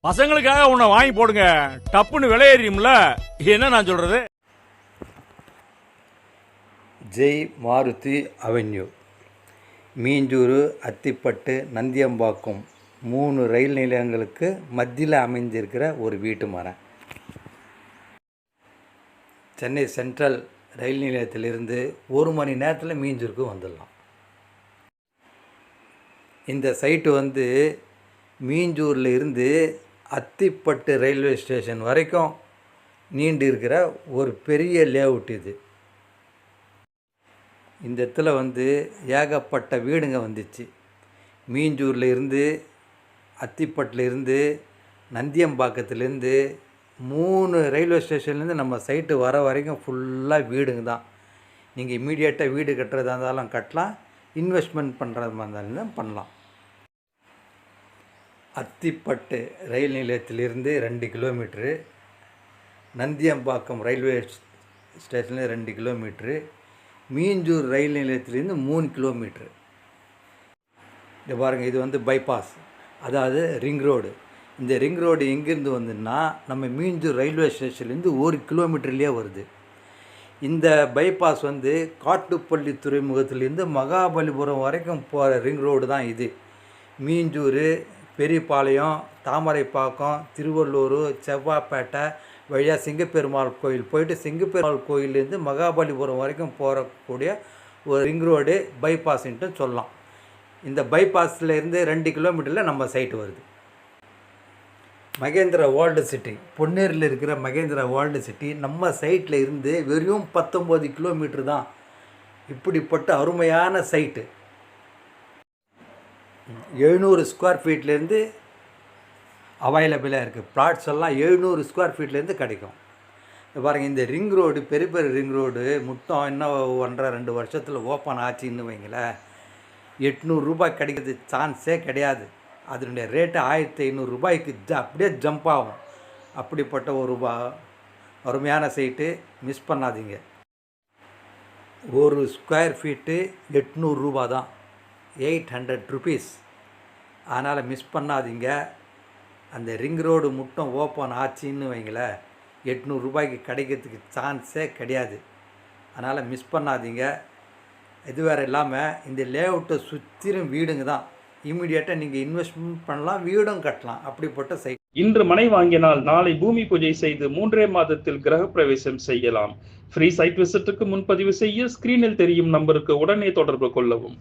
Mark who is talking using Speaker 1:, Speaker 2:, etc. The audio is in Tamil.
Speaker 1: பசங்களுக்காக உன்னை வாங்கி போடுங்க. டப்புன்னு விலையேறியும்ல, என்ன நான் சொல்றது?
Speaker 2: ஜெய் மாருதி அவென்யூ, மீஞ்சூர், அத்திப்பட்டு, நந்தியம்பாக்கம் 3 ரயில் நிலையங்களுக்கு மத்தியில் அமைந்திருக்கிற ஒரு வீட்டு மரம். சென்னை சென்ட்ரல் ரயில் நிலையத்திலிருந்து 1 மணி நேரத்தில் மீஞ்சூருக்கு வந்துடலாம். இந்த சைட்டு மீஞ்சூரில் இருந்து அத்திப்பட்டு ரயில்வே ஸ்டேஷன் வரைக்கும் நீண்டு இருக்கிற ஒரு பெரிய லேஅவுட் இது. இந்த இடத்துல ஏகப்பட்ட வீடுங்க வந்துச்சு. மீஞ்சூரில் இருந்து, அத்திப்பட்டில் இருந்து, நந்தியம்பாக்கத்துலேருந்து 3 ரயில்வே ஸ்டேஷன்லேருந்து நம்ம சைட்டு வர வரைக்கும் ஃபுல்லாக வீடுங்க தான். நீங்கள் இம்மீடியட்டாக வீடு கட்டுறதா இருந்தாலும் கட்டலாம், இன்வெஸ்ட்மெண்ட் பண்ணுறதா இருந்தாலும் பண்ணலாம். அத்திப்பட்டு ரயில் நிலையத்திலிருந்து 2 கிலோமீட்ரு, நந்தியம்பாக்கம் ரயில்வே ஸ்டேஷனில் 2 கிலோமீட்ரு, மீஞ்சூர் ரயில் நிலையத்திலேருந்து 3 கிலோமீட்ரு. இது பாருங்கள், இது பைபாஸ், அதாவது ரிங் ரோடு. இந்த ரிங் ரோடு எங்கேருந்து வந்துன்னா நம்ம மீஞ்சூர் ரயில்வே ஸ்டேஷன்லேருந்து 1 கிலோமீட்டர்லேயே வருது. இந்த பைபாஸ் காட்டுப்பள்ளி துறைமுகத்திலேருந்து மகாபலிபுரம் வரைக்கும் போகிற ரிங் ரோடு தான் இது. மீஞ்சூர், பெரியபாளையம், தாமரைப்பாக்கம், திருவள்ளூர், செவ்வாப்பேட்டை வழியாக சிங்கப்பெருமாள் கோயில் போயிட்டு சிங்கப்பெருமாள் கோயிலேருந்து மகாபலிபுரம் வரைக்கும் போகக்கூடிய ஒரு ரிங் ரோடு பைபாஸ்ன்ட்டு சொல்லலாம். இந்த பைபாஸ்லேருந்து 2 கிலோமீட்டரில் நம்ம சைட்டு வருது. மகேந்திரா வேர்ல்டு சிட்டி, பொன்னேரியில் இருக்கிற மகேந்திரா வேர்ல்டு சிட்டி நம்ம சைட்டில் இருந்து வெறும் 19 கிலோமீட்டர் தான். இப்படிப்பட்ட அருமையான சைட்டு 700 ஸ்கொயர் ஃபீட்லேருந்து அவைலபிளாக இருக்குது. பிளாட்ஸ் எல்லாம் 700 ஸ்கொயர் ஃபீட்லேருந்து கிடைக்கும். பாருங்கள், இந்த ரிங் ரோடு, பெரிய பெரிய ரிங் ரோடு மொத்தம் இன்னும் 1.5-2 வருஷத்தில் ஓப்பன் ஆச்சுன்னு வைங்களேன், 800 ரூபாய் கிடைக்கிறது சான்ஸே கிடையாது. அதனுடைய ரேட்டு 1500 ரூபாய்க்கு அப்படியே ஜம்ப் ஆகும். அப்படிப்பட்ட ஒரு அருமையான சைட்டு, மிஸ் பண்ணாதீங்க. 1 ஸ்கொயர் ஃபீட்டு 800 ரூபா தான், 800 ருபீஸ். அதனால் மிஸ் பண்ணாதீங்க. அந்த ரிங் ரோடு மட்டும் ஓப்பன் ஆச்சுன்னு வைங்களேன், 800 ரூபாய்க்கு கிடைக்கிறதுக்கு சான்ஸே கிடையாது. அதனால் மிஸ் பண்ணாதீங்க. இது வேறு இல்லாமல் இந்த லேஅவுட்டை சுற்றிலும் வீடுங்க தான். இம்மிடியேட்டாக நீங்கள் இன்வெஸ்ட்மெண்ட் பண்ணலாம், வீடும் கட்டலாம். அப்படிப்பட்ட சைட்.
Speaker 3: இன்று மனை வாங்கினால் நாளை பூமி பூஜை செய்து 3 மாதத்தில் கிரக பிரவேசம் செய்யலாம். ஃப்ரீ சைட் விசிட்டுக்கு முன்பதிவு செய்ய ஸ்கிரீனில் தெரியும் நம்பருக்கு உடனே தொடர்பு கொள்ளவும்.